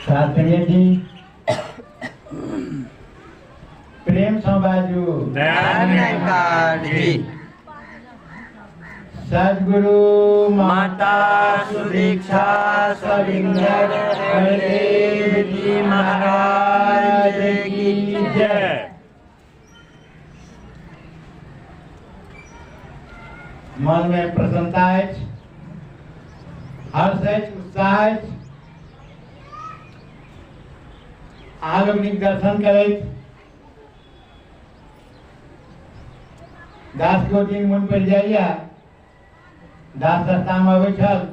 शास्त्रीय जी प्रेम से बाजू धन्यवाद जी। सद्गुरु माता सुदीक्षा सविंदर हरदेव जी महाराज की जय। मन में प्रसन्नता अछि, हर्ष अछि, उत्साह अछि। अहाँ लोकनिक दर्शन करैत दास को दिन मन पड़ जाइए। दास रास्ता में अबै छल,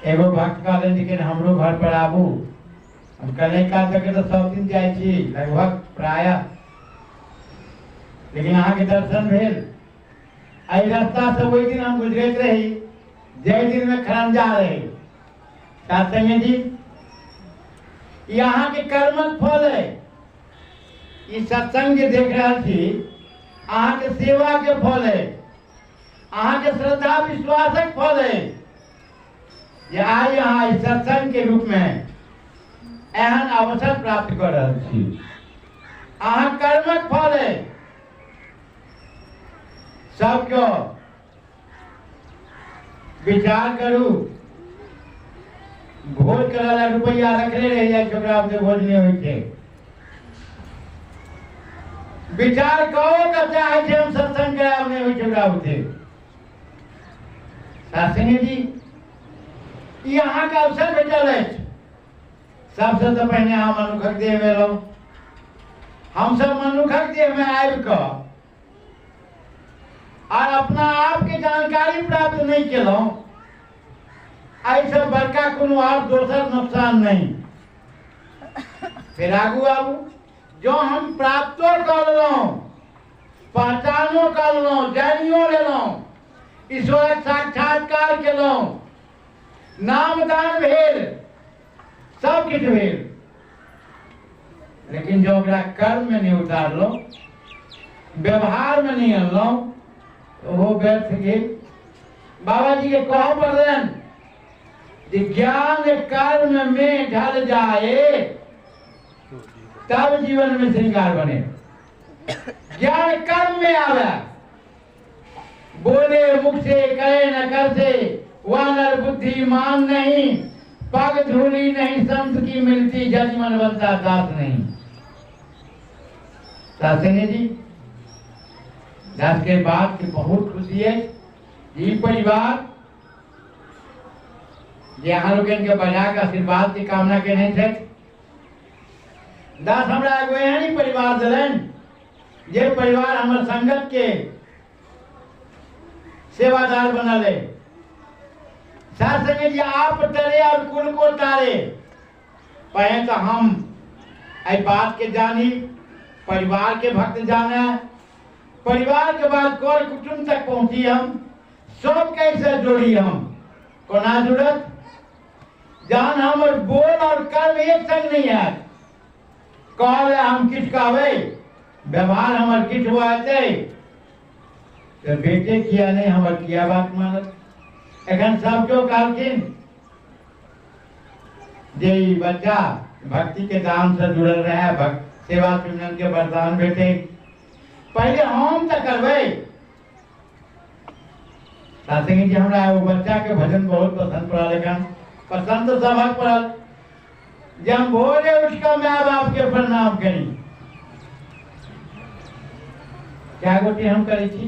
एगो भक्त कहलन लेकिन हमरो घर पर आबू। हम कहले का तक तो सब दिन जाय छी लगभग प्रायः, लेकिन अहाँ के दर्शन भेल। एहि रास्ता से वही दिन हम गुजरैत रही जय दिन में खरंजा रही। साथ जी यहाँ के कर्मक फल है। ई सत्संग जे देख रहा थी अहाँ के सेवा के फल है, अहाँ के श्रद्धा विश्वासक फल है। जे आज यहाँ इस सत्संग के रूप में एहन अवसर प्राप्त कर रहा छी। अहाँ कर्मक फल है। सब क्यों विचार करू, भोज करा रुपया रखले रह जाए छोकरा से भोज नहीं होइ छै। विचार करो का चाहे थे हम सत्संग कराब नहीं होइ छोकरा होते। शास्त्री जी यहाँ का अवसर भेटल है। सबसे तो पहले हम मनुखक देह में रहो। हम सब मनुखक देह में आबि क और अपना आप के जानकारी प्राप्त नहीं केलौं, ऐसे बड़का कोनो और दोसर नुकसान नहीं। फिर आगू आबू जो हम प्राप्तो कर लो, पहचानो कर लो, जानियो ले लो, ईश्वर साक्षात्कार के लो, नामदान भेल, सब किछ भेल, लेकिन जो ओकरा कर्म में नहीं उतार लो, व्यवहार में नहीं आन लो, वो व्यर्थ गेल। बाबा जी के कहो पड़लन कि ज्ञान कर्म में ढल जाए तब जीवन में श्रृंगार बने। ज्ञान कर्म में आवे, बोले मुख से करे न कर से, वानर बुद्धिमान नहीं, पग धूली नहीं संत की मिलती, जजमन बनता दास नहीं। शास्त्री जी दास के बात की बहुत खुशी है। ये परिवार जे अहाँ लोग के बजा के आशीर्वाद की कामना केने थे। दास हमरा एगो एहन परिवार दिलन जे परिवार हमर संगत के सेवादार बनल है। साथ संगे जी आप तरे और कुल को तारे। पहले तो हम आई बात के जानी, परिवार के भक्त जाना, परिवार के बाद कर कुटुंब तक पहुंची। हम सब कैसे जोड़ी, हम कोना जुड़त जान हमर बोल और कर्म एक संग नहीं है। कहले हम किछ कहवे, व्यवहार हमर किछ हुआते, तो बेटे किया नहीं हमर किया बात मानत। एखन सब क्यों कहलखिन जे बच्चा भक्ति के दान से जुड़ल रहे, भक्त सेवा सुमन के वरदान भेटे, पहले हम तो करवे। शास्त्री जी हमरा वो बच्चा के भजन बहुत पसंद पड़ल, लेकिन पसंद तो सबक पड़ल। जब भोरे उठ कर माँ बाप के प्रणाम करी, क्या गोटी हम करी थी,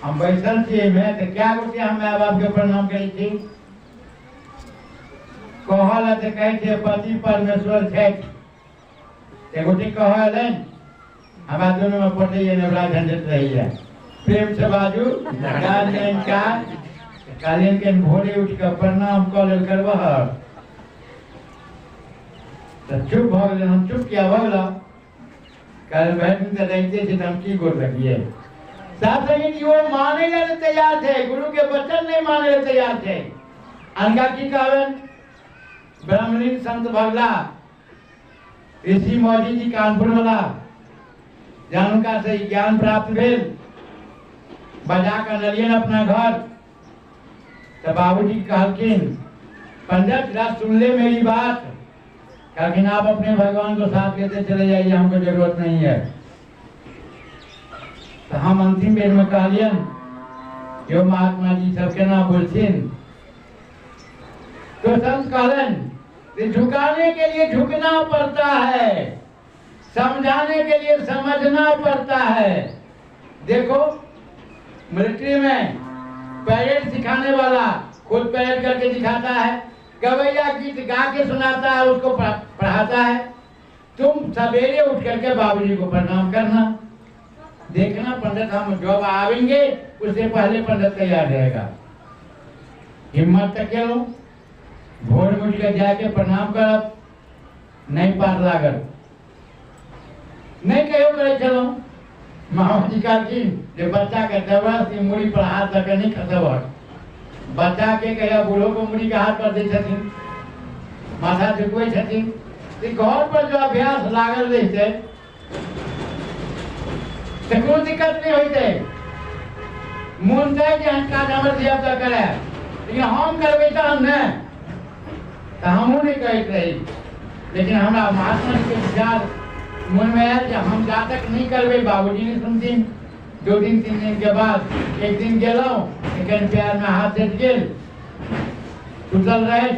हम बैसल छे में तो क्या गोटी हम माँ बाप के प्रणाम करी थी। कहल तो कहे थे पति परमेश्वर है, गोटी कहल हमारा दोनों में पटे ये बड़ा झंझट रही है। प्रेम से बाजू गार्जियन का कालीन के भोरे उठ कर प्रणाम कॉल करवा तो चुप हो गए। हम चुप किया हो गया, कल बैठ तो रहते थे हम की गोल रखिए। साथ ही वो माने ले तैयार थे, गुरु के वचन नहीं माने ले तैयार थे। अनका की कहन ब्रह्मलीन संत भगला ऋषि मौजी जी कानपुर वाला, जहाँ उनका से ज्ञान प्राप्त भेल, बजा कर लियन अपना घर। तो बाबूजी कहलखिन पंडित जरा सुन ले मेरी बात, लेकिन आप अपने भगवान को साथ लेते चले जाइए, हमको जरूरत नहीं है। तो हम अंतिम बेर में कहलियन यो महात्मा जी सबके ना बोलथिन, तो संत कहलन कि झुकाने के लिए झुकना पड़ता है, समझाने के लिए समझना पड़ता है। देखो मिलिट्री में पैरेड सिखाने वाला खुद पैरेड करके दिखाता है, गवैया गीत गा के सुनाता है, उसको पढ़ाता है। तुम सवेरे उठ करके बाबूजी को प्रणाम करना, देखना पंडित हम जब आवेंगे उससे पहले पंडित तैयार रहेगा। हिम्मत तक लो, भोर में उठ कर जाके प्रणाम करब, नहीं पार लागत, नहीं कहो करे चलो। मामा जी का की जो बच्चा के दवा से मुड़ी पर हाथ रख नहीं खसब, बच्चा के कहिया बूढ़ों को मुड़ी के हाथ पर दे छथिन, माथा झुकवे छथिन। घर पर जो अभ्यास लागल रहते तो कोई दिक्कत नहीं होते, मन जाए कि काज हमर दिया करे, लेकिन हम करबे तो हम नहीं, तो हमहू नहीं कहते रही। लेकिन हमारा महात्मा जी के विचार मन में आया कि हम जा तक नहीं करबे, बाबूजी नहीं सुनती। 2 दिन 3 दिन के बाद एक दिन गेलो, एक प्यार में हाथ से गेल सुतल रहे,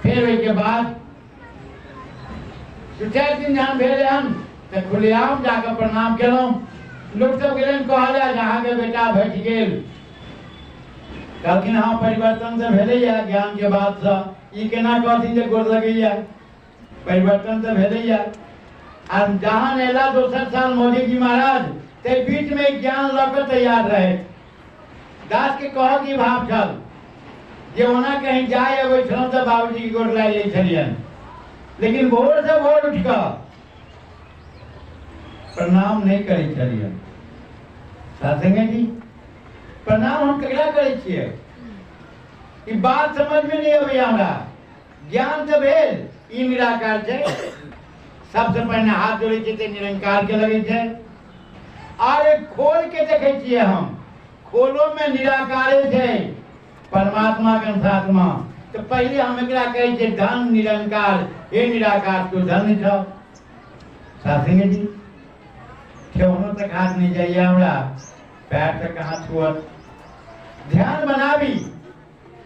फिर के बाद 4 दिन जहाँ भेले हम तो खुलेआम जाकर प्रणाम केलों। लोग सब गेलन कहला जहाँ के बेटा भेट गेल, कहलखिन हाँ परिवर्तन से भेले या ज्ञान के बाद से ई केना कहथिन जे गोर लगैया, परिवर्तन से भेले या। और जहाँ नेला 2 साल मोदी जी महाराज ते बीच में ज्ञान लकर तैयार रहे। दास के कह की भाव छल जे ओना कहीं जाए अबै छलौं तो बाबूजी की गोर लाग लै छलियन, लेकिन भोर से भोर उठ कर प्रणाम नहीं करे छलियन। साथंगे जी प्रणाम हम ककरा करे छियै, ई बात समझ में नहीं अबै हमरा। ज्ञान तो भेल ई निराकार छै, सबसे पहले हाथ जोड़े छियै त निरंकार के लगे छै, और खोल के देखे छियै हम, खोलो में निराकारे छै, परमात्मा के साथमा। तो पहले हम एकरा कहे छियै धन निरंकार, हे निराकार तू धन छ। साथंगे जी ठेहुनो तक हाथ नहीं जाइए हमरा, पैर तक हाथ छुअत। ध्यान बनावी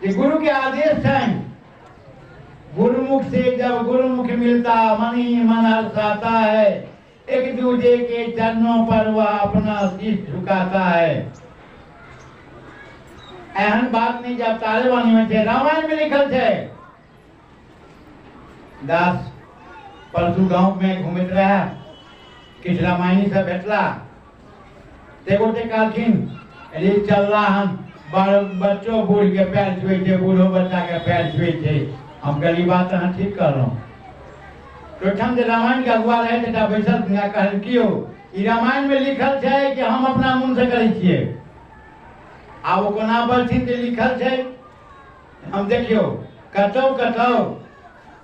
कि गुरु के आदेश हैं, गुरुमुख से जब गुरुमुख मिलता मन ही मन हर्षाता है, एक दूसरे के चरणों पर वह अपना शीश झुकाता है। एहन बात नहीं जब तारे वाणी में थे, रामायण में लिखल थे। दास परसू गांव में घूमत रहा, किछ रामायणी से भेटला, ते गोटे कहलखिन अरे चल रहा हम बच्चों बूढ़ के पैर छुए थे, बूढ़ो बच्चा के पैर छुए थे। हम गली बात अहाँ ठीक कर रहा हूँ। तो हम जो रामायण के अगुआ रहे थे बैसल कहल कियो ई रामायण में लिखल है कि हम अपना मन से करे छिए, आ वो कोना बोलथिन जे लिखल है। हम देखियो कतौ कतौ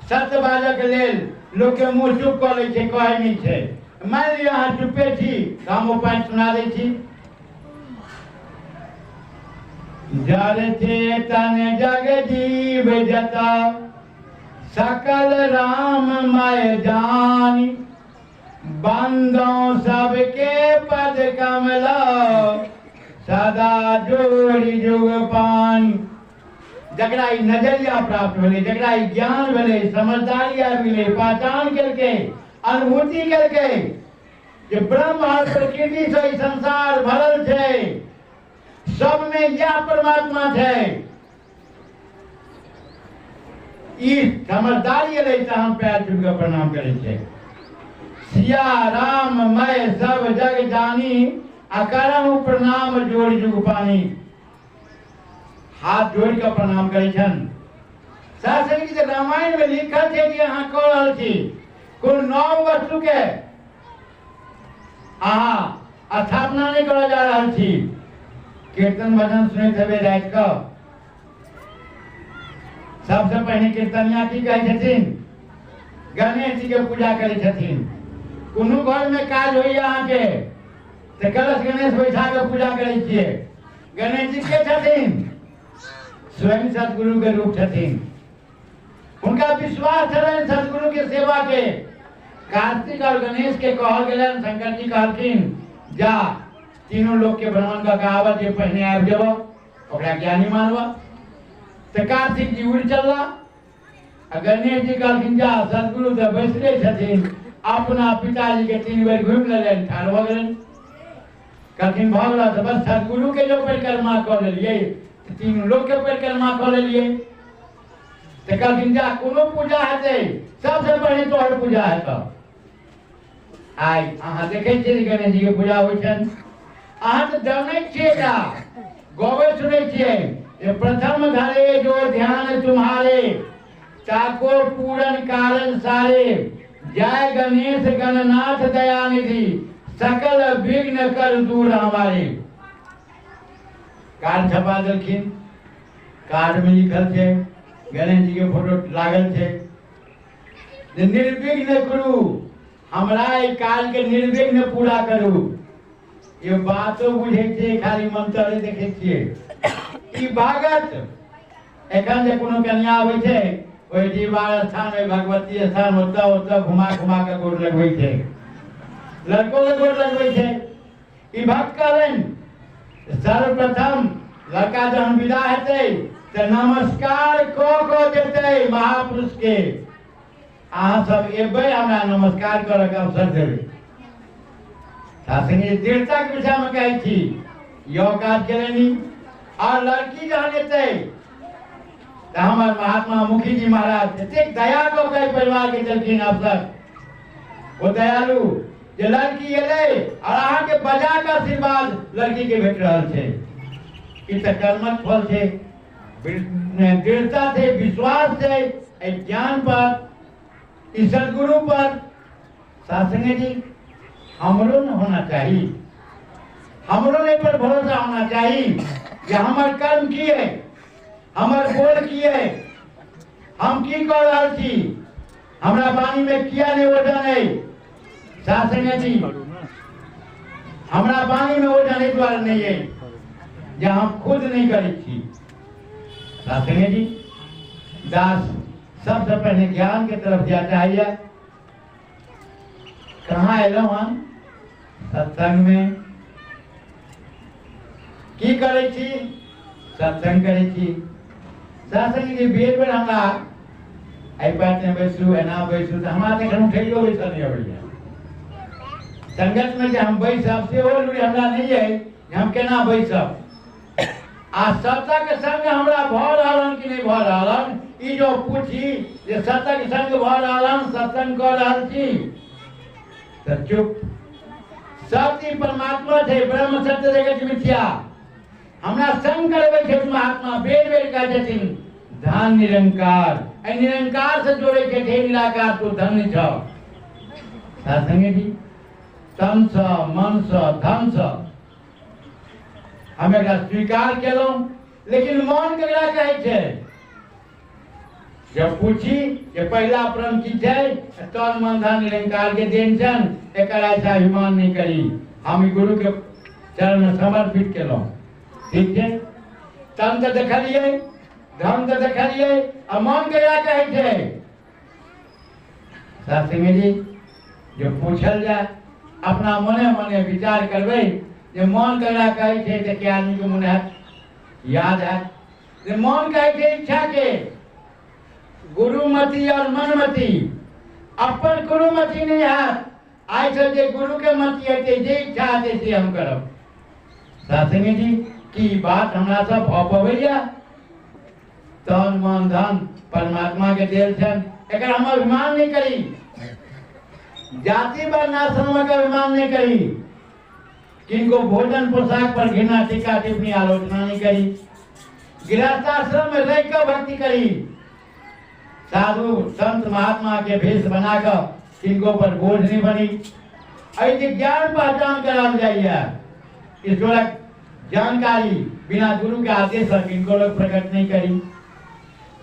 सत्य बाजऽ के लेल लोग के मुंह चुप कर लै छै, कहै नहीं छै। मान लिया अहाँ चुपे छी तो हम उपाय सुना दै छी। जर चेतन जग जीव जता सकल राममय जानी, बंदों सबके पद कमल सदा जोड़ी जुग पानी। जकरा ई नजरिया प्राप्त भेलै, जकरा ई ज्ञान भेलै, समझदारी आबि गेलै, पहचान केलकै, अनुभूति केलकै जे ब्रह्म और प्रकृति से ई संसार भरल छै, सब में यह परमात्मा छै। ई समझदारी एलै त हम पैर छू के प्रणाम करै छै। सिया राम मैं सब जग जानी, अकरहु प्रणाम जोड़ जुग पानी। हाथ जोड़ के प्रणाम करे छन। शास्त्र के रामायण में लिखल छै कि अहाँ कह रहल छी कोन नव वस्तु के अहाँ स्थापना नहीं करऽ जा रहल छी। कीर्तन भजन सुनैत हेबै राति कऽ, सबसे पहले कीर्तनिया की कहै छथिन, गणेश जी के पूजा करै छथिन। कोनो घर में काज होइया अहाँ के तो कलश गणेश बैठा के पूजा करै छियै। गणेश जी के छथिन स्वयं सदगुरु के रूप छथिन। उनका विश्वास छलन सदगुरु के सेवा के। कार्तिक और गणेश के कहल गेलन, शंकर जी कहलखिन जा तीनों लोग के भ्रमण का कहावत जे पहने आबि जेबो ओकरा ज्ञानी मानबा। तो कार्तिक जी उड़ चलला। गणेश जी कहलखिन जा सदगुरु तो बैसले छथिन, अपना पिताजी के 3 बेर घूमि लेलन, ठाढ़ भ गेलन। कहलखिन भगला तो बस सदगुरु के जो परिक्रमा कर लेलिए, तीनों लोग के परिक्रमा कर लेलिए। तो कहलखिन जा कोनो पूजा हेतै सबसे पहले तोहर पूजा हेतौ। आइ अहाँ देखै छियै गणेश जी के पूजा होइ छनि। अहाँ तो जानै छियै का गबै सुनै छियै ये प्रथम धरे जो ध्यान तुम्हारे, ताको पूरन कारण सारे, जय गणेश गणनाथ दयानिधि, सकल विघ्न कर दूर हमारे। कार्ड छपा देलखिन। कार्ड में लिखल छै, गणेश जी के फोटो लागल छै, निर्विघ्न करू, हमरा ई काल के निर्विघ्न पूरा करू। ये बातो बुझे छे, खाली मंत्र देखे छिए। ई भागत एखन जे कोनो कन्या आबै छै ओइ दीवार स्थान में भगवती स्थान होता होता घुमा घुमा के गोर लगबै छै, लड़को के गोर लगबै छै। ई भक्त कहलन सर्वप्रथम लड़का जहन विदा हेतै तो नमस्कार क देतै महापुरुष के। अहाँ सब एबै हमरा नमस्कार करऽ के अवसर देबै। सासंगे दृढ़ता के विषय में कहै छी यो काज केलनि। और लड़की जहन एतै तो हमार महात्मा मुखी जी महाराज एतेक दया कऽ के परिवार के देलखिन अवसर। वो दयालु जे लड़की एलै और अहाँ के बजा के आशीर्वाद लड़की के भेट रहल छै। ई त कर्मक फल छै, दृढ़ता छै, विश्वास छै ज्ञान पर, ई सदगुरु पर। सासंगे जी हमरो न होना चाहिए, हमरो नहीं पर भरोसा होना चाहिए कि हमार कर्म की है, हमार बोल की है, हम की कर रहल छी, हमरा वाणी में किया नहीं वजन है। सासंगे जी हमरा वाणी में वजन है द्वारा नहीं है जे हम खुद नहीं करै छी। सासंगे जी दास सबसे पहले ज्ञान के तरफ जा चाहिए। कहाँ एलौ हम सत्संग में की करे छी, सत्संग करे छी। सत्संग के बेर बेर हमरा आई बात में बैसू एना बैसू तो हमरा तखन उठैयो बैसल नहीं अबैया। संगत में जे हम बैसब सेहो लुरि हमरा नहीं है जे हम केना बैसब। आ सतक संग हमरा भ रहलन कि नहीं भ रहलन ई जो पूछी जे सतक संग भ रहलन, सत्संग कर रहल छी तो चुप। सत्य परमात्मा थे, ब्रह्म सत्य जगत मिथ्या। हमरा संग करबै छै महात्मा बेर बेर कहै छथिन धन निरंकार। ए निरंकार से जोड़े छै हे निराकार तो धन्य छ। सासंगे जी तन स मन स धन स हम एकरा स्वीकार केलहुं, लेकिन मन केकरा कहै छै। जब पूछी जे पहला प्रण की छै तन मन धन निरंकार के देन छन, एकर ऐसा अभिमान नहीं करी। हम ई गुरु के चरण में समर्पित केलहुं, ठीक छै। तन तो देखलिए, धन तो देखलिए, आ मन केकरा कहै छै। सासंगे जी जो पूछल जाए अपना मने मने विचार करबै जे मन केकरा कहै छै तऽ के आदमी के मन हैत याद हैत जे मन कहै छै इच्छा के। गुरुमति और मनमति अपन गुरुमति नहीं है। आई से जे गुरु के मति है जे इच्छा है से हम करब। सासंगे जी की बात हमरा सब भ पबैया। तन मन धन परमात्मा के देल छन, एकर हम अभिमान नहीं करी। जाति वर्ण आश्रम का अभिमान नहीं करी। किनको भोजन पोशाक पर घृणा टीका टिप्पणी आलोचना नहीं करी। गृहस्थाश्रम में रहकर भक्ति करी। साधु संत महात्मा के भेष बनाकर किनको पर बोझ नहीं बनी। ऐसे ज्ञान पहचान कराल जाइए। ईश्वरक जानकारी बिना गुरु के आदेश पर किनको लोग प्रकट नहीं करी।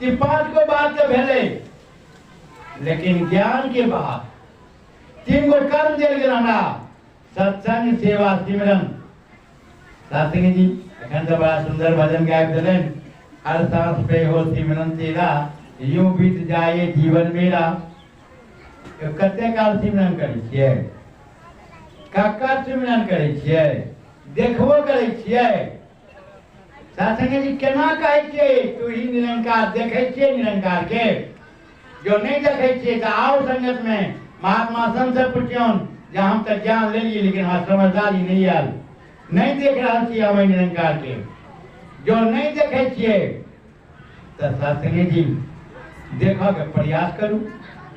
ये 5 गो बात तो भेले, लेकिन ज्ञान के बाद 3 गो कर्म देल गेल हमरा। सत्संग सेवा सिमरन। सासंगे जी एखन तो बड़ा सुंदर भजन गाबि देलन। हर सांस पे हो सिमरन तेरा, यूं बीत जाए जीवन मेरा। कते काल सिमरन करै छियै, ककर सिमरन करै छियै, देखबो करै छियै। सासंगे जी केना कहै छियै तू ही निरंकार, देखै छियै निरंकार के? जो नहीं देखे छियै तो आओ संगत में, महात्मा संत से पूछियौन जे हम तो ज्ञान लेलिए लेकिन हमारा समझदारी नहीं आयल, नहीं देख रहा छियै हम निरंकार के। जो नहीं देखे छियै तो सासंगे जी देखो के प्रयास करू।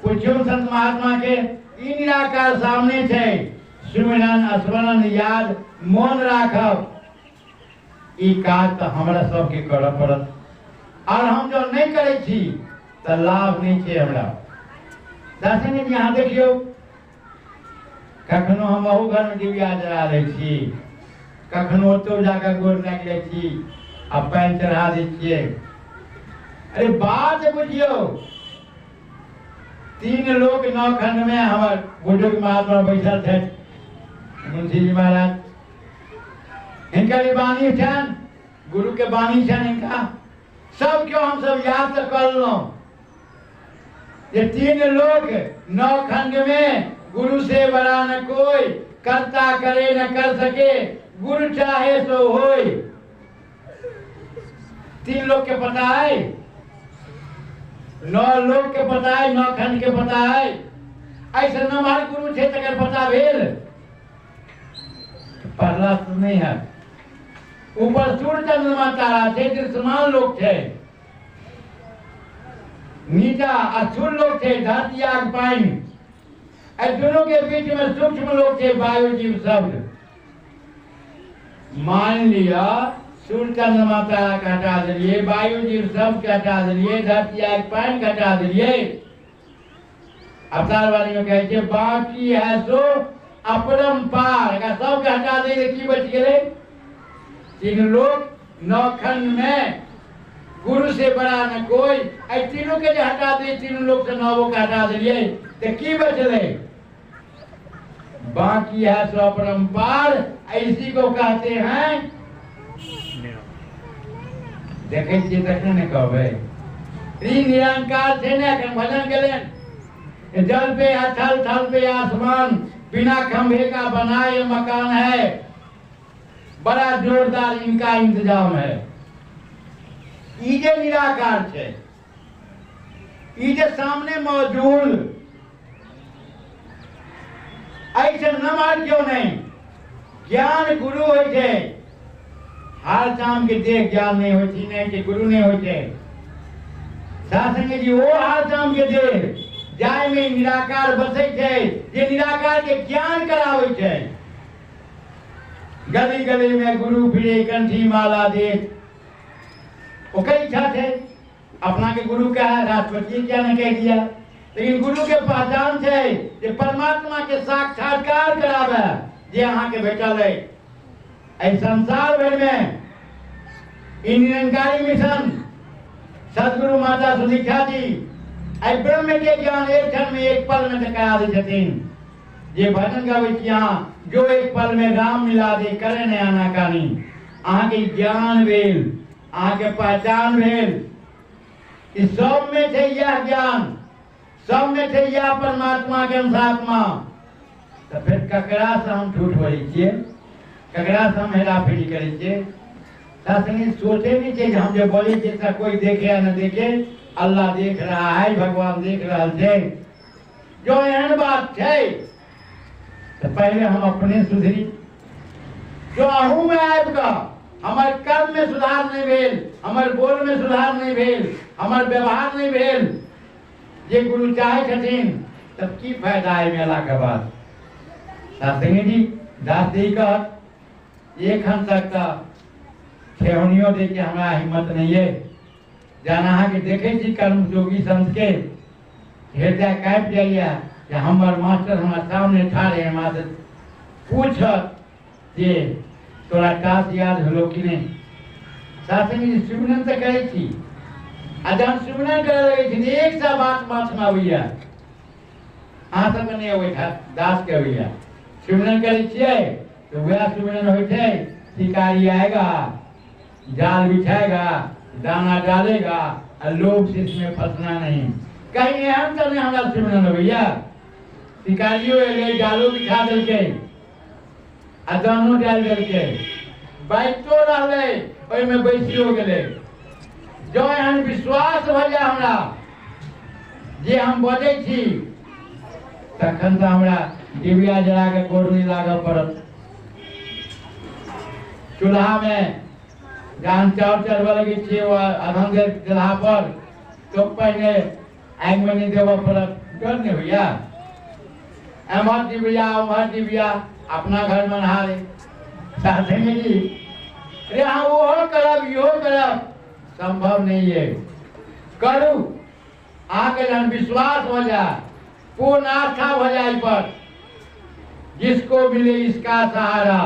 पूछियो संत महात्मा के, ई निराकार सामने छै, सुमिरन स्मरण याद मोन राखब, ई काज तो हमरा सबके करऽ पड़त। और हम जो नहीं करे छी तो लाभ नहीं छै हमरा। सासंगे जी यहाँ देखियो, कखनो हम अहू घर में दिव्या जरा लै छी, कखनो ओतौ जाकर गोर लागि लै छी आ पानि चढ़ा दै छियै। अरे बात बुझियो, 3 लोग 9 खंड में हमर बुजुर्ग महात्मा बैठल थे, मुंशी जी महाराज, हिनकर वाणी छन, गुरु के वाणी छन हिनका, सब क्यों हम सब याद तो कर लो। ये 3 लोग 9 खंड में, गुरु से बड़ा न कोई, करता करे न कर सके, गुरु चाहे सो होय। 3 लोग के पता है, 9 लोग के पता है, 9 खंड के पता है। ऐसे न हमारे गुरु थे तक पता भेल, पढ़ला तो नहीं है। ऊपर सूर्य चंद्रमा तारा थे, दृश्यमान लोग थे, नीचा अक्षुर लोग थे, धरती आग पानी, दोनों के बीच में सूक्ष्म लोग थे, वायु जीव शब्द। मान लिया सूर्य चंद्रमा तारा का हटा दिलिए, वायु जीव शब्द का हटा दिलिए, धरती आग पानी का हटा दिलिए। अवतार वाली में कहते बाकी है सो अपरंपार, अगर सब का हटा दे की बच गए? 3 लोग 9 खंड में, गुरु से बड़ा न कोई, ऐ तीनों के जो हटा दे, 3 लोग से 9 का हटा दिए तो की बचले? बाकी है सो अपरंपार, इसी को कहते हैं। देखे छियै तखने ने कहबै ई निरंकार छै ने। भजन गेलेन, जल पे अथल थल पे आसमान, बिना खंभे का बनाए मकान है, बड़ा जोरदार इनका इंतजाम है। ई जे निराकार छै, ई जे सामने मौजूद, ऐसे नमहर क्यों नहीं? ज्ञान गुरु होय छै, हाल चाम के देख ज्ञान नहीं होती, नहीं कि गुरु नहीं होते। सासंगे जी वो हाल चाम के देख जाय में निराकार बसे छै, जे निराकार के ज्ञान करावे छै। गली गली में गुरु फिरे कंठी माला दे, ओकर इच्छा थे अपना के गुरु का है, राष्ट्रपति क्या ने कह दिया, लेकिन गुरु के पहचान है जे परमात्मा के साक्षात्कार करावे, जे अहाँ के भेटल है। ऐ संसार भर में निरंकारी मिशन सदगुरु माता सुदीक्षा जी ऐ ब्रह्म के ज्ञान एक क्षण में, एक पल में करा दी छथिन। ये भजन गावे छी यहाँ, जो एक पल में राम मिला दे, करे न आनाकानी। अहाँ के ज्ञान भेल, अहाँ के पहचान भेल, इस सब में थे यह ज्ञान, सब में थे यह परमात्मा के अंशात्मा। तो फिर ककरा से हम झूठ बोले छियै, ककरा से हम हेरा फेरी करे छियै? सासंगी सोचे नहीं चाहिए हम जो बोले जैसा कोई देखे या न देखे, अल्लाह देख रहा है, भगवान देख रहा है। जो एहन बात है तो पहले हम अपने सुधरी। जो अहू में आएगा, हमारे कर्म में सुधार नहीं भेल, हमारे बोल में सुधार नहीं भेल, हमारे व्यवहार नहीं भेल, ये गुरु चाहे छथिन, तब की फायदा है मेला के बाद? सासंगी जी दास जी का एक हद तक का ठेहुनियों दे के हमारा हिम्मत नहीं है। जाना है कि देखे जी कर्म जोगी संत के हृदय काट जाइए कि हमारे मास्टर हमारे सामने ठाड़े हैं, मास्टर पूछत जे तोरा टास याद हलो कि नहीं? सासंगी जी सुमिरन तो करे छी, आ जब सुमिरन करे लगे छी एक सा बात माथ में आबैया, अहाँ सब नहीं अबै था, दास के अबैया। सुमिरन करे छियै तो वह सुमिरन होइ छै, शिकारी आएगा, जाल बिछाएगा, दाना डालेगा और लोभ से इसमें फंसना नहीं। कहीं एहन तो नहीं हमारा सिमरन भैया शिकारियों एले जालो बिछा दिल के आ दानो डाल दिल के बैठतो रहले ओहि में बैसियो गेले। जो एहन विश्वास भ जाए हमरा जे हम बजै छी तखन तो हमरा डिबिया जला के कोरनी लागऽ पड़त। चूल्हा में जहन चाउर चढ़बऽ लगे छी अधन देर चूल्हा पर तो पहले आग में नहीं देवऽ पड़त। डर नहीं भैया एमहर डिबिया उमहर डिबिया अपना घर में नहा ले चाहते हैं जी अरे हाँ वो करब यो करब संभव नहीं है। करू आके जन विश्वास हो जाए पूर्ण आस्था हो जाए पर जिसको मिले इसका सहारा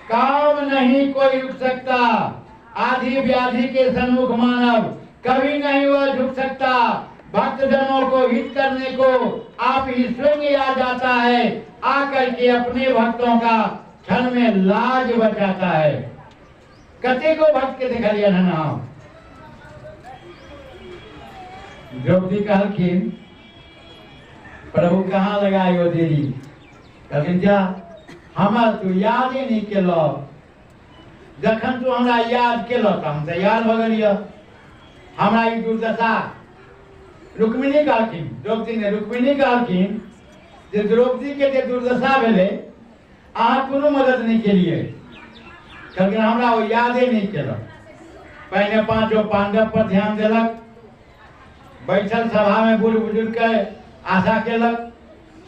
काम नहीं कोई रुक सकता। आधी व्याधि के सन्मुख मानव कभी नहीं वह झुक सकता। भक्त जनों को हित करने को आप ही स्वयं आ जाता है। आकर के अपने भक्तों का क्षण में लाज बचाता है। कते को भक्त के देखा लिया ना द्रौपदी कहलखिन प्रभु कहाँ लगायो देरी कहलखिन जा हमरा तू यादे नहीं केलो। जखन तू हमरा याद केलो तो हम तैयार भ गेलियो। हमरा ई दुर्दशा रुक्मिणी कहलखिन द्रौपदी ने रुक्मिणी कहलखिन जे द्रौपदी के जे दुर्दशा भेले अहाँ कोनो मदद नहीं केलिए। कहलखिन हमरा वो यादे नहीं केलक। पहले पांचों पांडव पर ध्यान देलक बैठल सभा में बूढ़ बुजुर्ग के आशा केलक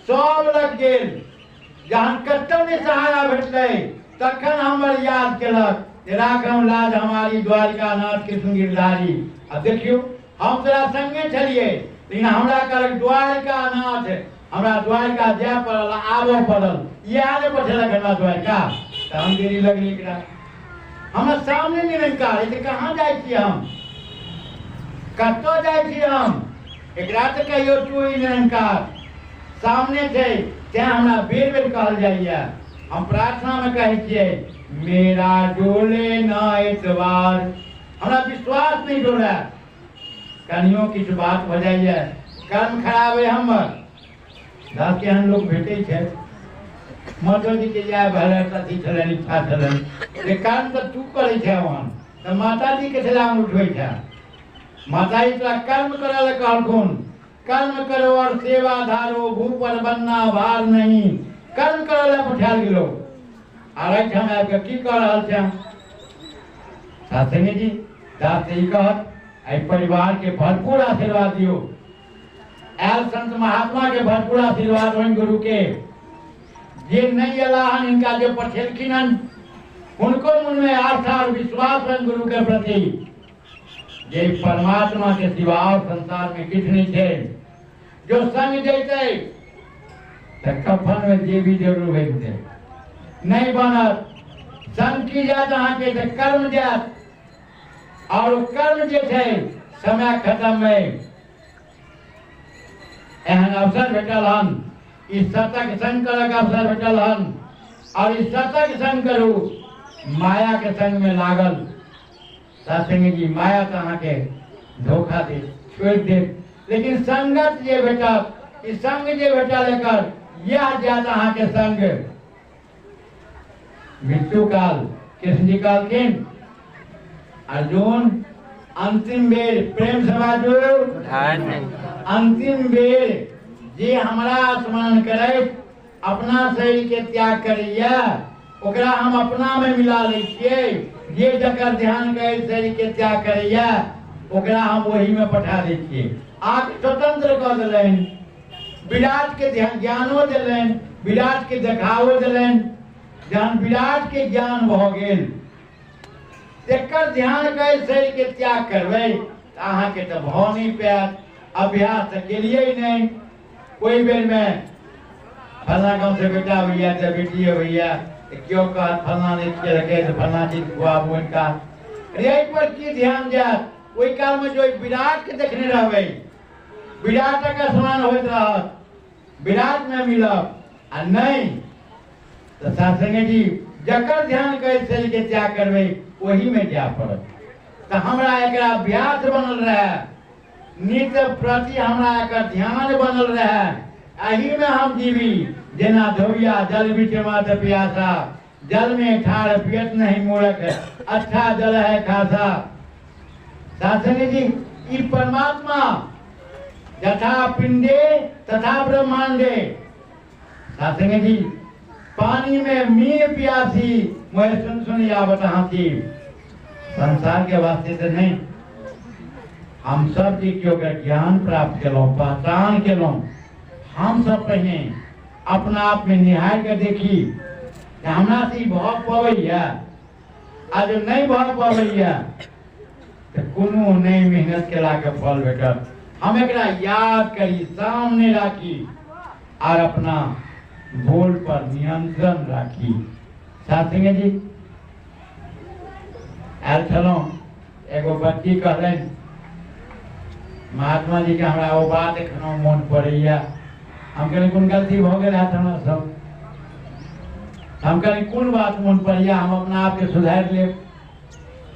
सब लग गेल। जहन कतौ ने सहारा भेटले तखन हमर याद केलक राखम लाज हमारी द्वारिका नाथ कृष्ण गिरधारी। अब देखियो हम तोरा संगे छलिए लेकिन हमरा कहलक द्वारिका नाथ हमरा द्वारिका जाय पड़ल आबऽ पड़ल याद पठेलक हमरा द्वारिका तो हम देरी लगली एकरा हमरा सामने निरंकार है। कहाँ जाइ छी हम कतो जाइ छी हम एकरा तो कहियो तू ही निरंकार सामने छै ते हमरा बेर बेर कहल जाइए। हम प्रार्थना में कहै छियै मेरा डोले ना एतबार हमरा विश्वास नहीं डोले कनियो किछु बात हो जाइए कर्म खराब है हमर। दस के हम लोग भेटे छे माता जी के जाय भले कथी छलन इच्छा छलन जे कर्म तो तू करे छे वहां तो माता जी के सलाम उठबै छे। माता जी तोरा कर्म करे ले कहलखुन कर्म करो और सेवा धारो भूपर बनना भार नहीं। कर्म करे ले पठाल गेलो आरे हम आके की कर रहल छे साथी जी दास ई कहत आई परिवार के भरपूर आशीर्वाद दियो। ऐल संत महात्मा के भरपूर आशीर्वाद होइन गुरु के जे नहीं अलाहन इनका जो पठेलखिन उनको मन में आस्था और विश्वास है गुरु के प्रति। ये परमात्मा के सिवा और संसार में किछ नहीं थे। जो संग जैते तो कफन में जे भी जरूर भेजते नहीं बनत संग की जात अहाँ के कर्म जात और कर्म जे थे समय खत्म में एहन अवसर भेटल हन इस सतक संग करक अवसर भेटल हन और इस सतक संग करू माया के संग में लागल सत्संग जी माया तो अहाँ के धोखा दे छोड़ दे लेकिन संगत जे भेटत इस संग जे भेटल एकर यह जात अहाँ के संग मृत्यु काल कृष्ण जी कहलखिन अर्जुन अंतिम बेर प्रेम से बाजू अंतिम बेर जे हमरा स्मरण करे अपना शरीर के त्याग करैया ओकरा हम अपना में मिला लै छियै। जे जकर ध्यान करे शरीर के त्याग करैया ओकरा हम वही में पठा दै छियै। आँख स्वतंत्र कऽ देलनि विराट के ज्ञानो देलनि विराट के देखाओ देलनि। जहन विराट के ज्ञान भ गेल एकर ध्यान करे शरीर के त्याग करबै तऽ अहाँ के तऽ भऽ नहीं पायत। अभ्यास तऽ केलिए नहीं। कोई बेर में फला गाँव से बेटा भैया तो बेटी भैया क्यों कहा फला ने रखे तो फला चीज खुआबू इनका रे पर की ध्यान जात ओई काल में जो विराट के देखने रहबै विराट का स्मरण होइत रहत विराट में मिलब आ नहीं तो सत्संग जी जकर ध्यान करे शरीर के त्याग करबै वही में जा पड़त। तो हमरा एकरा अभ्यास बनल रहे, नित्य प्रति हमरा एकर ध्यान बनल रहे। एही में हम जीवी जेना धोबिया जल बीच मात प्यासा, जल में ठाड़ पियत नहीं मूर्ख, अच्छा जल है खासा। साधन जी ई परमात्मा यथा पिंडे तथा ब्रह्मांडे। साधन जी पानी में मीन प्यासी मोहे सुन सुन आवत हाथी। संसार के वास्ते तो नहीं, हम सब जी क्यों कर ज्ञान प्राप्त करो, पहचान करो। हम सब पहले अपना आप में निहार कर देखी कि हमरा से भाव पवैया, आज नहीं भाव पवैया तो कोनो नहीं मेहनत केला के फल भेटत। हम एकरा याद करी, सामने राखी और अपना बोल पर नियंत्रण राखी। साथिंगे जी आयल छलौं, एगो बच्ची कहलन महात्मा जी के हमरा वो बात एखनो मन पड़ैया। हम कहलिए कोन गलती भ गेल है हमरा सब? हम कहलिए कोन बात मन पड़ैया, हम अपना आप के सुधार लेब।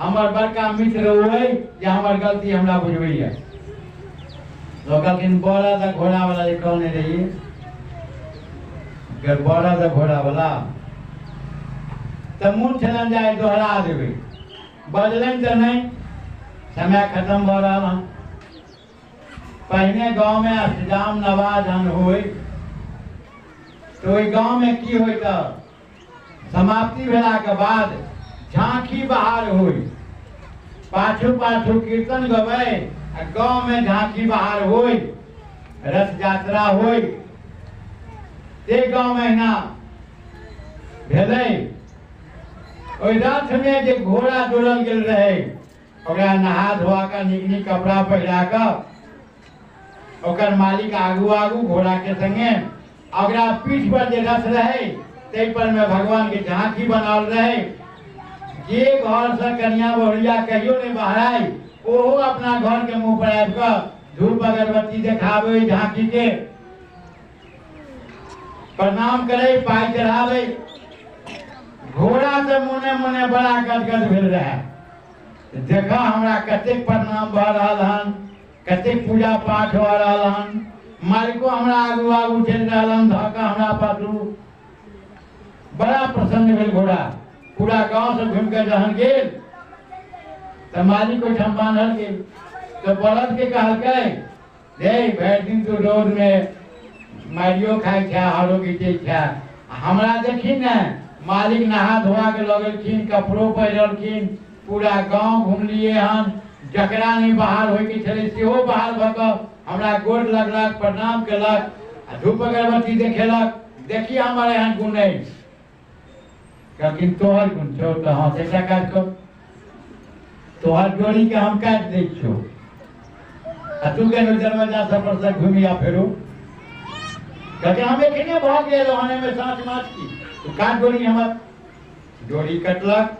हमर बड़का मित्र होय जे हमर गलती हमरा बुझबैया। तो कहलखिन बड़ा सा घोड़ा वाला जे कहने रहिए, अगर बड़ा सा घोड़ा वाला तो मुन छलन जाए दोहरा देवे, बजलन तो नहीं, समय खत्म भ रहा। पहले गांव में अष्टजाम नवाजन होय तो ओई गांव में की होय तो समाप्ति भेला के बाद झांकी बाहर होय, पाछू पाछू कीर्तन गवे, गांव में झांकी बाहर होय, रथ यात्रा होय। एक गांव महीना भेलै, ओई रथ में जे घोड़ा जोड़ल गेल रहे, ओकरा नहा धोआ कर नीक नीक कपड़ा पहिरा कर ओकर मालिक आगू आगू घोड़ा के संगे, ओकरा पीठ पर जे रथ रहे ते पर में भगवान के झांकी बनाल रहे। जे घर से कन्या बहुरिया कहियो नहीं बहराई, ओहो अपना घर के मुंह पर आबि कर धूप अगरबत्ती देखावे, झांकी के प्रणाम करे, पाय चढ़ावे। घोड़ा से मुने मुने बड़ा गदगद भेल रहे। देखा हमरा कतेक प्रणाम भ रहल हन, कतेक पूजा पाठ हो रहल हन, मालिको हमरा आगू आगू चल रहल हन, धक्का हमरा पाछू। बड़ा प्रसन्न भेल घोड़ा। पूरा गांव से घूम के जहन गेल तो मालिक ओठाम बांधल गेल, तो बलद के कहलकै रे भरि दिन तू रोड में मारियो खाई छा, हरो घीचे छा, हमरा देखी न मालिक नहा धोआ के लगलखिन, कपड़ो पहिरलखिन, पूरा गांव घूमलिए हन। जकरा नहीं बाहर होय के छले सेहो बाहर भ के हमरा गोड़ लगलक, प्रणाम केलक, धूप अगरबत्ती देखेलक। देखी हमारे यहाँ गुण है, कहलखिन तोहर गुण छो तो हाँ से काट कर, तोहर डोरी के हम काट दै छो, तू के दरवाजा सब पर से घूमिया फेरो। कहते हम एखने भ गेल रहने में साँच माछ की, तो काट डोरी हमर। डोरी कटलक,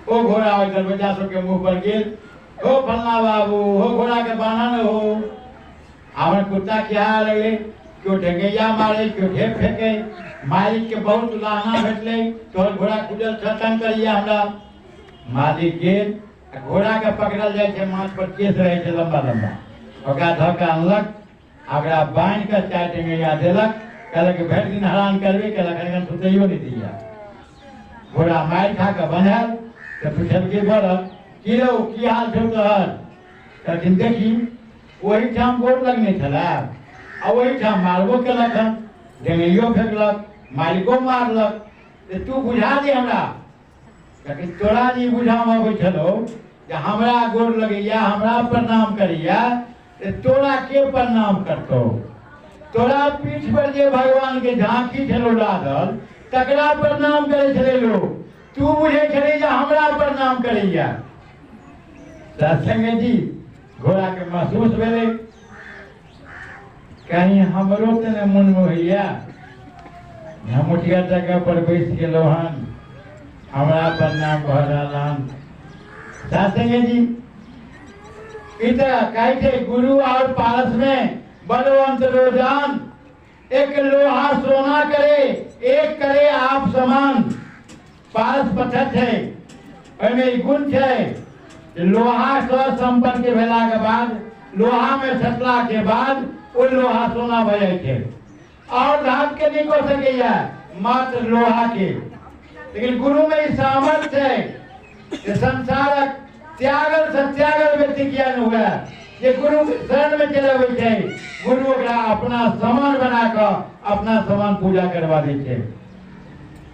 ओ घोड़ा ओइ दरवाजा सब के मुंह पर गेल, ओ फलना बाबू हो घोड़ा के बान्हा न हो। हमर कुत्ता क्या लगे, क्यों ढेंगैया मारे, क्यों ढेप फेंके, मालिक के बहुत लाना भेटले, तोहर घोड़ा खुजल छतन करिया हमरा। मालिक गेल, घोड़ा के पकड़ल जाय छै, माथ पर केस रहे छै लंबा लंबा, ओकरा धक्का अनलक, ओकरा बांध के चार ढेंगैया देलक, कहलक भरि दिन हैरान करबे केलक, कनिक सुतैयो नहीं दिया। घोड़ा मारि खा के बन्हल तो पूछलकै बड़द की रौ की हाल छौ तोहर? कहलखिन देखी वही ठाम गोड़ लगने छला आ वही ठाम मारबो केलक हन, ढेंगैयो फेंकलक, मालिको मारलक, तो तू बुझा दे हमरा। कहलखिन तोरा जी बुझाम अबै छलो जे हमरा गोड़ लगैया, हमरा प्रणाम करैया, तो तोरा के प्रणाम करतौ? तोरा पीठ पर जे भगवान के झांकी छलो लागल तकरा प्रणाम करे छले लोग, तू बुझे छले जे हमरा प्रणाम करैया। सत्संग जी घोड़ा के महसूस भेले, कहीं हमरो तो न मन में होइया, हम उठिया जगह पर बैठ गेलो हन, हमरा प्रणाम भ रहल हन। सत्संग जी इतना कहे थे गुरु और पारस में बलवंत रोजान, एक लोहा सोना करे, एक करे आप समान। पारस पत्थर है, ओमे गुण है, लोहा से संपन्न के भेला के बाद लोहा में सटला के बाद वो लोहा सोना भय जाए और धात के नहीं हो सके मात्र लोहा के। लेकिन गुरु में ई सामर्थ्य है कि संसार त्यागल से त्यागल व्यक्ति ज्ञान हुआ ये गुरु के शरण में चले हुए थे। गुरु ओकरा अपना समान बना कर अपना समान पूजा करवा दै छै।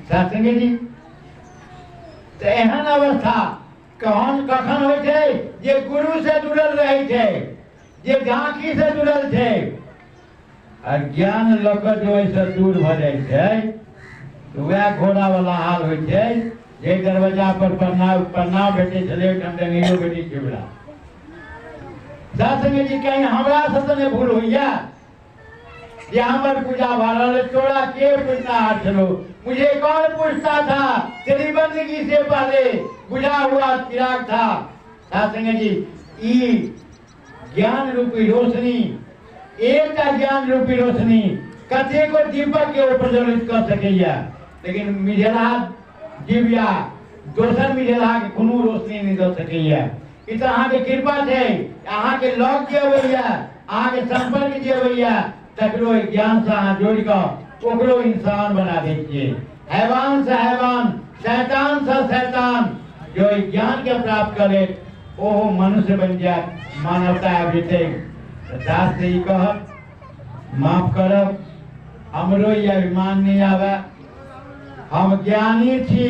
सत्संगी जी तो एहन अवस्था कहन कखन होइ छै जे गुरु से जुड़ल रहे छै, जे झांकी से जुड़ल छै। अज्ञान लऽ कऽ जो ऐसे दूर भ जाइ छै तो वह घोड़ा वाला हाल होइ छै जे दरवाजा पर पन्ना भेटे छलै ओहिठाम डंगियो भेटी चिबड़ा। सत्संगी जी कहीं हमरा से तो नहीं भूल होइया ये हमर पूजा भरल तोड़ा के पूछना हाथ चलो मुझे कौन पूछता था तेरी बंदगी से पहले बुझा हुआ चिराग था। सत्संगी जी ई ज्ञान रूपी रोशनी एक ज्ञान रूपी रोशनी कथे को दीपक के ऊपर प्रज्वलित कर सकैया लेकिन मिझेला दिव्या दोसर मिझेला के कोनो रोशनी नहीं दे सकैया। ई तो अहाँ के कृपा है, अहाँ के लग जे होइया, अहाँ के संपर्क जे होइया तकरो ज्ञान से अहाँ जोड़ कर ओकरो इंसान बना दै छियै। हैवान से हैवान, शैतान से शैतान जो ज्ञान के प्राप्त करे ओहो मनुष्य बन जाए, मानवता अभिते दास से ही कहब माफ करब हमरो ये अभिमान नहीं आवे। हम ज्ञानी थी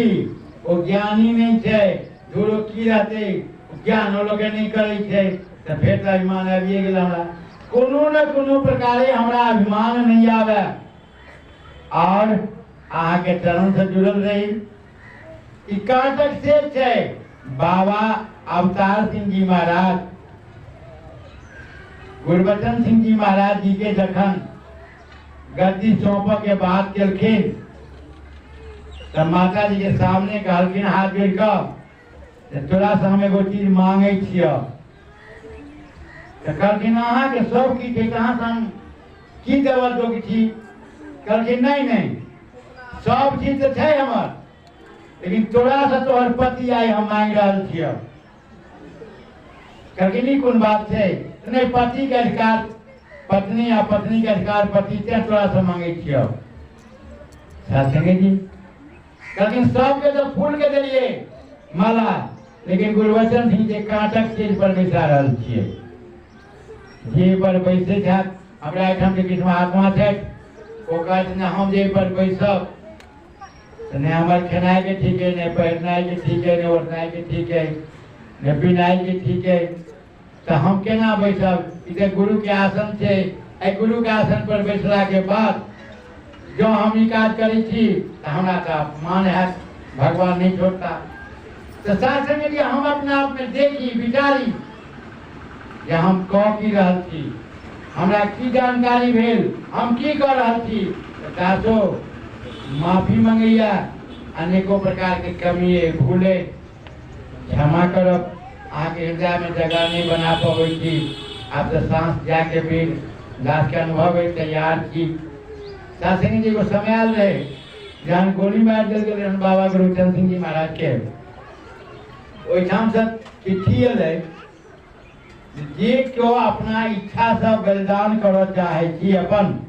वो ज्ञानी नहीं थे दूरो की रहते ज्ञान लोग नहीं करे थे तो फिर तो अभिमान आबिए गेल हमरा कोनो न कोनो प्रकारे हमरा अभिमान नहीं आवे और अहाँ के चरण से जुड़ल रही। ई काटक से छै बाबा अवतार सिंह जी महाराज गुरबचन सिंह जी महाराज जी के जखन गद्दी सौंप के बात केलखिन तो माता जी के सामने कहलखिन हाथ जोड़ कर तोरा से हम एगो चीज मांगे छियो तो कहलखिन अहाँ के सब की छै कहाँ से हम की देवल जोग छी। कहलखिन नहीं सब चीज तो छै हमर लेकिन तोरा से तोहर पति आइ हम मांग रहल छियो। कहलखिन ई कोन बात छै नहीं पति के अधिकार पत्नी या पत्नी के अधिकार पति ते तोरा से मांगे छियो। सत्संगी जी कहलखिन सबके तो फूल के देलिए माला लेकिन गुरबचन सिंह जे कांटक चीज पर बैसा रहल छियै जे पर बैसे छथि हमरा एहिठाम के किछु महात्मा छथि ओ कहथि हम जे पर बैसब नहीं हमारे खेनाई के ठीक है, नहीं पहनाई के ठीक है, नहीं ओढ़नाई के ठीक है, नहीं पिनाई के ठीक है तो हम केना बैठब। इधर गुरु के आसन से गुरु के आसन पर बैठला के बाद जो हम ई काज करी थी तो हमरा तो अपमान है भगवान नहीं छोड़ता। तो शास्त्र में हम अपने आप में देखी विचारी जे हम कह की रहल थी हमरा की जानकारी भेल हम की कर रहल थी तो माफी मंगैया अनेकों प्रकार के कमी भूले क्षमा करब आगे हृदय में जगह नहीं बना पाबै थी। आप तो सांस जाके भी लाश के अनुभव तैयार थी। सत्संगी जी को समय आल रहे जहाँ गोली मार दिल गए बाबा गुरुचंद सिंह जी महाराज के ओहिठाम से चिट्ठी अलै जे क्यों अपना इच्छा से बलिदान कर चाहे छी अपन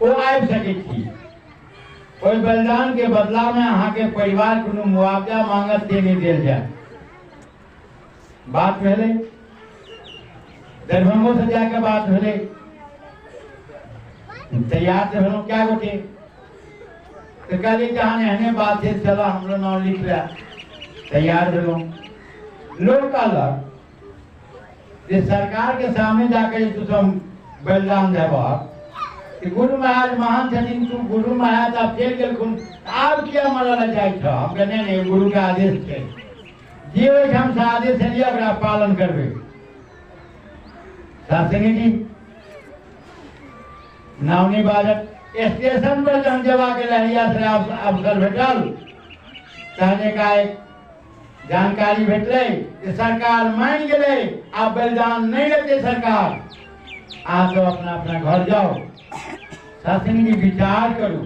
वो आबि सके छी। ओहि बलिदान के बदला में अहाँ के परिवार कोनो मुआवजा मांगत से नहीं देल जाए। बात भेले दरभंगो से जाके बात भेले तैयार से भेलो क्या गोटे तो कहले जहाँ एहने बात है चलो हम लोग नाम लिख लिया तैयार भेलो। लोग कहलक जे सरकार के सामने जाकर तू सब बलिदान देबह गुरु महाराज महान छथिन तू गुरु महाराज आप चल गेलखुन आब किया मरल जाय छ। हम कहने नहीं गुरु के आदेश छै जे ओहिठाम से आदेश है ओकरा पालन करबे। सत्संगी जी नावनी बाजत स्टेशन पर जब जवा के लहरिया से अवसर भेटल तहने का एक जानकारी भेटले कि सरकार मान गेले आप बलिदान नहीं लेते सरकार आप तो अपना अपना घर जाओ। सत्संगी जी विचार करूं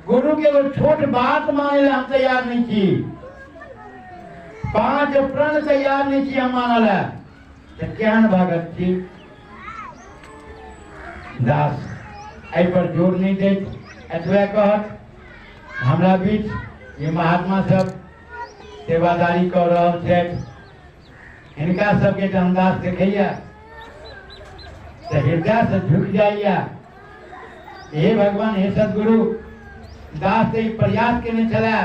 गुरु के वो छोट बात माने हम तैयार नहीं थी 5 प्रण तैयार नहीं किया मानल है तो क्या न भगत जी दास एहि पर जोर नहीं दे एतबे कहत हमरा बीच ये महात्मा सब सेवादारी कर रहा छथि इनका सबके जो अंदाज देखैया तो हृदय से झुक जाइया हे भगवान हे सदगुरु दास से प्रयास केने छला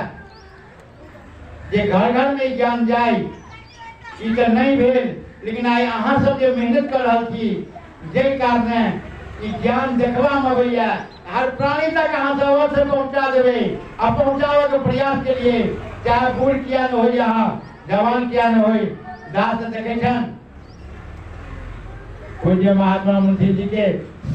जे घर घर में ज्ञान जाए ई तो नहीं भेल लेकिन आई अहाँ सब जो मेहनत कर रहा थी जे कारणे ई ज्ञान देखबा में अबैया हर प्राणी तक अहाँ सब अवश्य पहुंचा देवे आ पहुंचावे के प्रयास के लिए चाहे बूढ़ किया न हो यहाँ जवान किया न हो दास देखे छन पूज्य महात्मा मुंशी जी के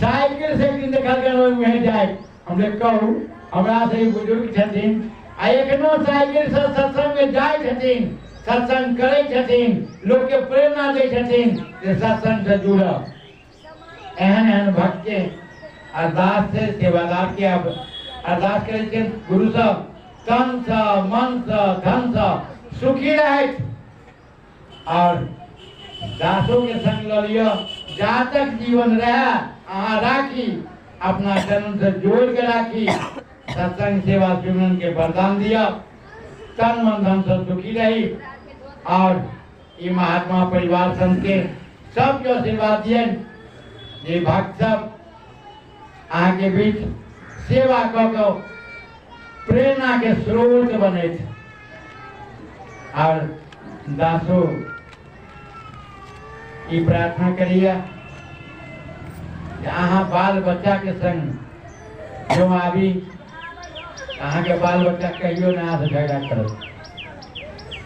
साइकिल से एक दिन देखा गया जाए हमने कहू हमरा से बुजुर्ग छथिन आ एखनो साइकिल से सत्संग में जाय छथिन सत्संग करे छथिन लोग के प्रेरणा दे छथिन जे सत्संग से जुड़ब एहन एहन भक्त के अरदास से सेवादार के अब अरदास करे छथिन गुरु सब तन से मन से धन से सुखी रहे और दासों के संग ल लियो जहाँ तक जीवन रहे अहाँ राखी अपना जन्म से जोड़ के राखी सत्संग सेवा सुमन के वरदान दिया तन मन धन से सुखी रही और ये महात्मा परिवार संघ के सब जो आशीर्वाद दिए ये भक्त सब अहाँ के बीच सेवा कऽ प्रेरणा के स्रोत बने और दासो ई प्रार्थना करिए अहाँ बाल बच्चा के संग जो अभी अहाँ के बाल बच्चा कहियो ना से झगड़ा करो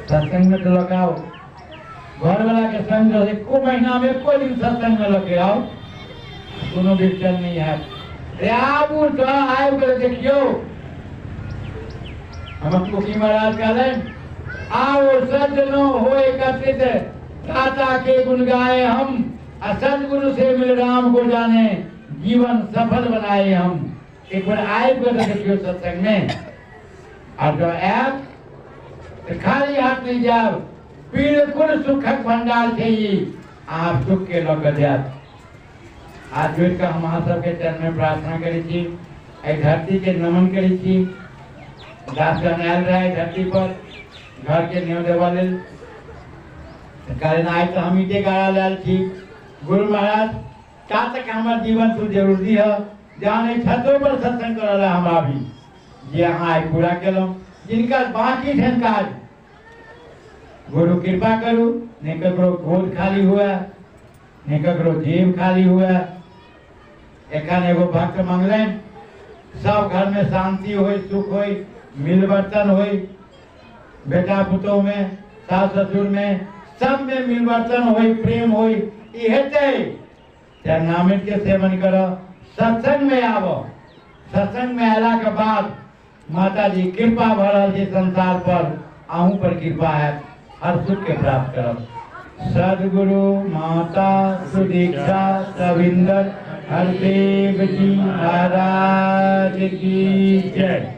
सत्संग में तो लगाओ घर वाला के संग जो एको महीना में एको दिन सत्संग में लगे आओ कोनो डिस्टर्ब नहीं है रे आबू तो आबि के देखियो हम कुकी महाराज कहलन आओ सज्जनों हो एकत्रित दाता के गुण गाए हम सदगुरु से मिल राम को जाने जीवन सफल बनाए हम एक बार आए देखियो सत्संग में और जो ऐप तो खाली हाथ नहीं जाओ बिल्कुल सुखक भंडार चाहिए आप सुख के लोग जात आज जुड़ कर हम सबके चरण में प्रार्थना करी थी धरती के नमन करी थी दास आयल रहे धरती पर घर के न्यू देवा कारण आए तो हम इटे गाड़ा लाल थी गुरु महाराज का तक हमारे जीवन तो जरूरी है जाने छतों पर सत्संग कर हम अभी जे हाँ आए पूरा कलो जिनका बाकी है काज गुरु कृपा करू नहीं ककरो गोद खाली हुआ नहीं ककरो जेब खाली हुआ एखन एगो भक्त मंगलन सब घर में शांति होई सुख होई मिलवर्तन होई बेटा पुतों में सास ससुर में सब में मिलवर्तन होई प्रेम होई ई हेतै ते नामित के सेवन करो सत्संग में आवो सत्संग में आला के बाद माता जी कृपा भरल जी संसार पर आहू पर कृपा है हर सुख के प्राप्त करो सदगुरु माता सुदीक्षा रविंदर हरदेव जी महाराज की जय।